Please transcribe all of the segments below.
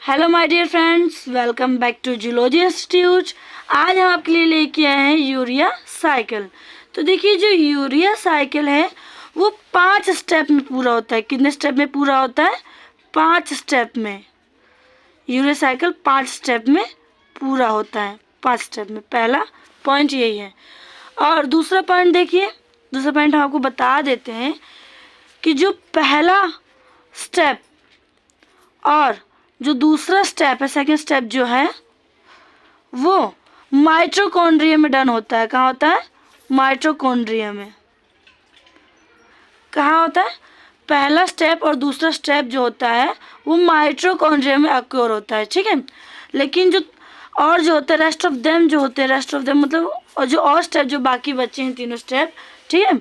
Hello my dear friends, welcome back to zoology institute. आज हम आपके लिए लेके आए हैं यूरिया साइकिल। तो देखिए, जो यूरिया साइकिल है वो 5 स्टेप में पूरा होता है। कितने स्टेप में पूरा होता है? 5 स्टेप में। यूरिया साइकिल 5 स्टेप में पूरा होता है। 5 स्टेप में पहला पॉइंट यही है। और दूसरा पॉइंट देखिए, दूसरा पॉइंट हम आपको बता देते हैं कि जो पहला स्टेप और जो दूसरा स्टेप है, सेकंड स्टेप जो है वो माइटोकॉन्ड्रिया में डन होता है। कहाँ होता है? माइटोकॉन्ड्रिया में। कहाँ होता है? पहला स्टेप और दूसरा स्टेप जो होता है वो माइटोकॉन्ड्रिया में अक्योर होता है, ठीक है। लेकिन जो होता है रेस्ट ऑफ देम, जो होते हैं रेस्ट ऑफ देम मतलब और जो और स्टेप जो बाकी बचे हैं तीनों स्टेप, ठीक है,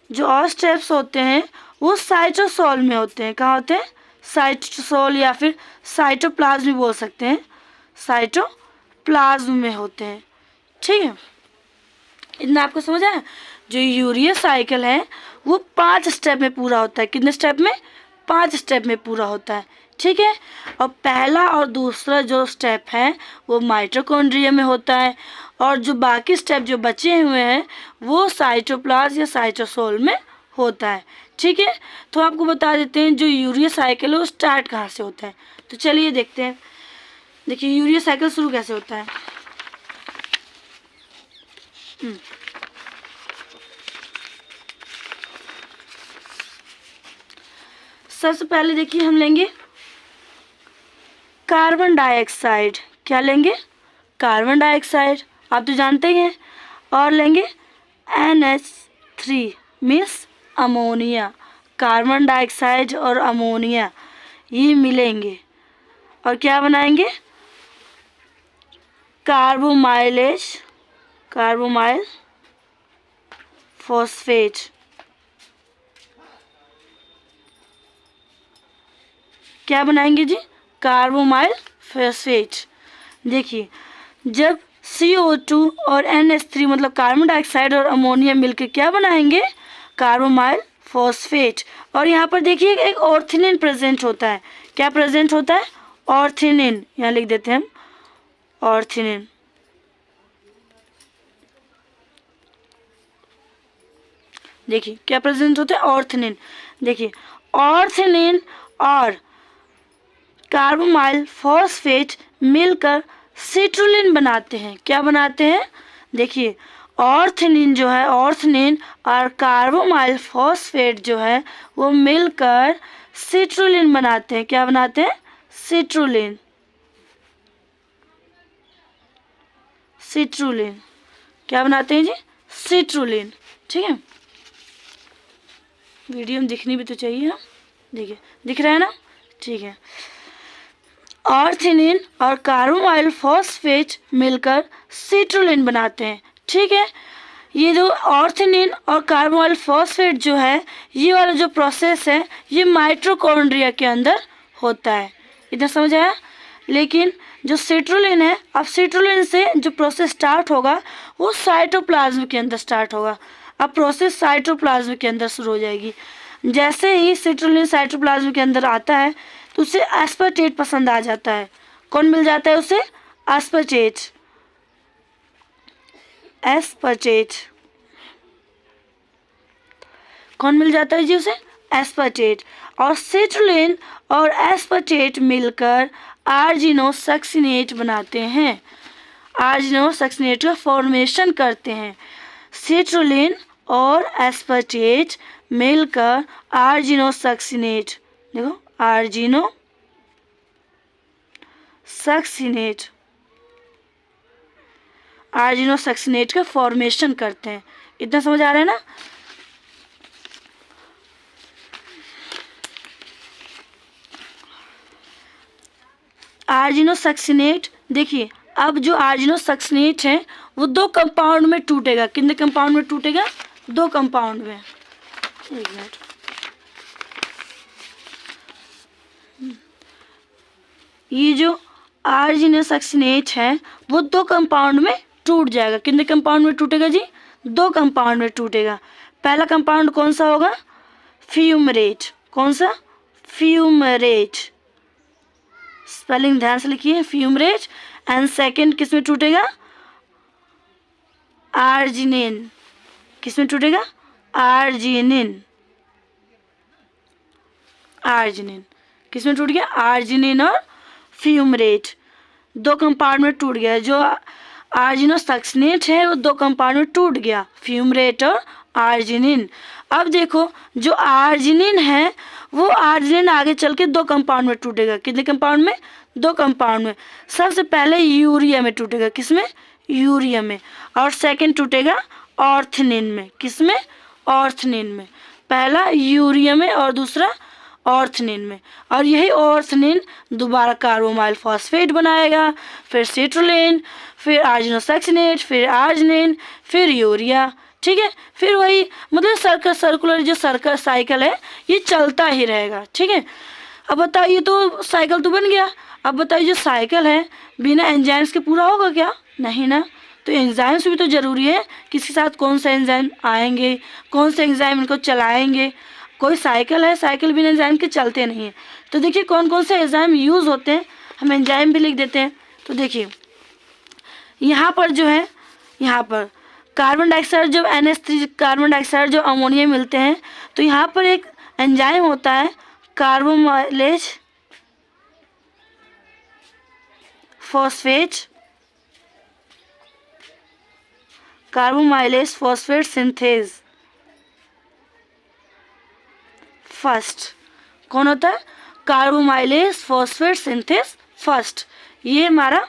जो और स्टेप्स होते हैं वो साइटोसोल में होते हैं। कहाँ होते हैं? साइटोसोल या फिर साइटोप्लाज्म भी बोल सकते हैं। साइटोप्लाज्म में होते हैं, ठीक है। इतना आपको समझ आया? जो यूरिया साइकिल है वो 5 स्टेप में पूरा होता है। कितने स्टेप में? 5 स्टेप में पूरा होता है, ठीक है। और पहला और दूसरा जो स्टेप है वो माइटोकॉन्ड्रिया में होता है और जो बाकी स्टेप जो बचे हुए हैं वो साइटोप्लाज्म या साइटोसोल में होता है, ठीक है। तो आपको बता देते हैं जो यूरिया साइकिल है वो स्टार्ट कहाँ से होता है। तो चलिए देखते हैं। देखिए, यूरिया साइकिल शुरू कैसे होता है। सबसे पहले देखिए हम लेंगे कार्बन डाइऑक्साइड। क्या लेंगे? कार्बन डाइऑक्साइड, आप तो जानते ही हैं। और लेंगे NH3 means ammonia. Carbon dioxide और अमोनिया ये मिलेंगे और क्या बनाएंगे? Carbamoyl phosphate. क्या बनाएंगे जी? Carbamoyl phosphate. देखिए, जब CO2 और NH3 मतलब कार्बन डाइऑक्साइड और अमोनिया मिलकर क्या बनाएंगे? Carbamoyl phosphate. और यहाँ पर देखिए एक ऑर्थिनिन प्रेजेंट होता है। क्या प्रेजेंट होता है? ऑर्थिनिन। यहाँ लिख देते हैं हम ऑर्थिनिन। देखिए क्या प्रेजेंट होता है? ऑर्थिनिन। देखिए, ऑर्थिनिन और कार्बोमाइल फॉस्फेट मिलकर सिट्रुलिन बनाते हैं। क्या बनाते हैं? देखिए, ऑर्थिनिन जो है, ऑर्थिनिन और कार्बोमाइल फॉस्फेट जो है वो मिलकर सिट्रुलिन बनाते हैं। क्या बनाते हैं? सिट्रुलिन। सिट्रुलिन क्या बनाते हैं जी? सिट्रुलिन, ठीक है। वीडियो में दिखनी भी तो चाहिए ना। देखिए, दिख रहा है ना? ठीक है। ऑर्थिनिन और कार्बोमाइल फॉस्फेट मिलकर सिट्रुलिन बनाते हैं, ठीक है। ये जो ऑर्थिनिन और कार्बोमाइल फॉस्फेट जो है ये वाला जो प्रोसेस है ये माइटोकॉन्ड्रिया के अंदर होता है। इतना समझ आया? लेकिन जो सिट्रुलिन है, अब सिट्रुलिन से जो प्रोसेस स्टार्ट होगा वो साइटोप्लाज्म के अंदर स्टार्ट होगा। अब प्रोसेस साइटोप्लाज्म के अंदर शुरू हो जाएगी। जैसे ही सिट्रुलिन साइटोप्लाज्म के अंदर आता है तो उसे एस्पार्टेट पसंद आ जाता है। कौन मिल जाता है उसे? एस्पार्टेट। एस्पार्टेट कौन मिल जाता है जी उसे? एस्पार्टेट। और सिट्रुलिन और एस्पार्टेट मिलकर आर्जिनोसक्सिनेट बनाते हैं। आर्जिनोसक्सिनेट का फॉर्मेशन करते हैं। सिट्रुलिन और एस्पार्टेट मिलकर आर्जिनोसक्सिनेट, देखो आर्जिनोसक्सिनेट का फॉर्मेशन करते हैं। इतना समझ आ रहा है ना? आर्जिनोसक्सिनेट, देखिए अब जो आर्जिनोसक्सिनेट है वो 2 कंपाउंड में टूटेगा। कितने कंपाउंड में टूटेगा? 2 कंपाउंड में। एक मिनट, ये जो आर्जिनोसक्सिनेट है वो 2 कंपाउंड में टूट जाएगा। कितने कंपाउंड में टूटेगा जी? 2 कंपाउंड में टूटेगा। पहला कंपाउंड कौन सा होगा? फ्यूमरेट। कौन सा? फ्यूमरेट। स्पेलिंग ध्यान से लिखिए, फ्यूमरेट। एंड सेकेंड किस में टूटेगा? आर्जिनिन। किस में टूटेगा? आर्जिनिन। आर्जिनिन किस में टूट गया? आर्जिनिन और फ्यूमरेट, दो कंपाउंड में टूट गया। जो आर्जिनोसक्सिनेट है वो दो कंपाउंड में टूट गया, फ्यूमरेट और आर्जिनिन। अब देखो जो आर्जिनिन है वो आर्जिनिन आगे चल के दो कंपाउंड में टूटेगा। कितने कंपाउंड में? दो कंपाउंड में। सबसे पहले यूरिया में टूटेगा। किस में? यूरिया में। और सेकंड टूटेगा ऑर्थनिन में। किस में? ऑर्थनिन में। पहला यूरिया में और दूसरा ऑर्थनिन में। और यही ऑर्थनिन दोबारा कार्बोमाइल फॉस्फेट बनाएगा, फिर सिट्रुलिन, फिर आर्जिनोसक्सिनेट, फिर आर्जिनिन, फिर यूरिया। ठीक है, फिर वही मतलब सर्कुलर जो सर्कल साइकिल है ये चलता ही रहेगा। ठीक है, अब बताइए तो साइकिल तो बन गया। अब बताइए जो साइकिल है बिना एंजाइम्स के पूरा होगा क्या? नहीं ना। तो एंजाइम्स भी तो ज़रूरी है, किसके साथ कौन सा एंजाइम आएंगे, कौन से एंजाइम इनको चलाएंगे। कोई साइकिल है, साइकिल बिना एंजाइम के चलते नहीं है। तो देखिए कौन कौन से एंजाइम यूज़ होते हैं, हम एंजाइम भी लिख देते हैं। तो देखिए यहाँ पर जो है, यहाँ पर कार्बन डाइऑक्साइड जब NH3 कार्बन डाइऑक्साइड जो अमोनिया मिलते हैं तो यहाँ पर एक एंजाइम होता है कार्बोमाइलेज फॉस्फेट, कार्बोमाइलेज फॉस्फेट सिंथेज फर्स्ट। कौन होता है? कार्बोमाइलेज फॉस्फेट सिंथेज फर्स्ट। ये हमारा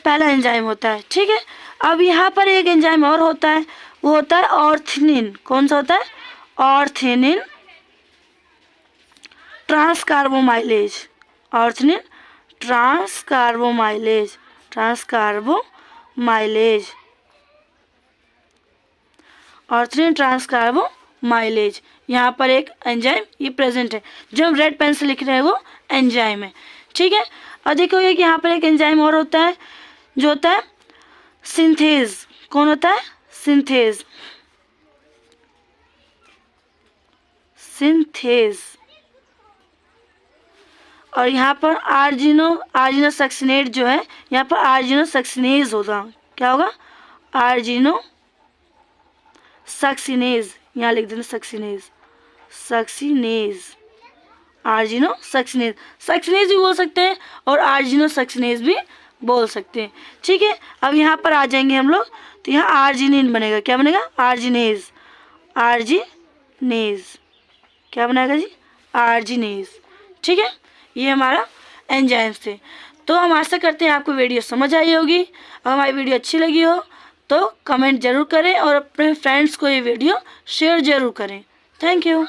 पहला एंजाइम होता है। ठीक है, अब यहाँ पर एक एंजाइम और होता है, वो होता है ऑर्थनिन। कौन सा होता है? ऑर्थनिन ट्रांसकार्बोमाइलेज। ऑर्थनिन ट्रांसकार्बोमाइलेज, ट्रांसकार्बोमाइलेज, ऑर्थनिन ट्रांसकार्बोमाइलेज। यहाँ पर एक एंजाइम ये प्रेजेंट है, जो हम रेड पेन से लिख रहे हैं वो एंजाइम है। ठीक है, और देखोगे कि यहाँ पर एक एंजाइम और होता है जो होता है सिंथेज। कौन होता है? Synthase, synthase. और यहाँ पर आर्जिनोसक्सिनेट जो है, यहाँ पर आर्जिनोसक्सिनेज होगा। क्या होगा? आर्जिनोसक्सिनेज, यहाँ लिख देना सक्सिनेज, सक्सिनेज, आर्जिनोसक्सिनेज। सक्सिनेज भी बोल सकते हैं और आर्जिनोसक्सिनेज भी बोल सकते हैं। ठीक है, अब यहाँ पर आ जाएंगे हम लोग, तो यहाँ आर्जिनिन बनेगा। क्या बनेगा? Arginase, arginase. क्या बनाएगा जी? आर्जिनेज। ठीक है, ये हमारा एंजाइम्स थे। तो हम आशा करते हैं आपको वीडियो समझ आई होगी। अगर हमारी वीडियो अच्छी लगी हो तो कमेंट ज़रूर करें और अपने फ्रेंड्स को ये वीडियो शेयर ज़रूर करें। Thank you.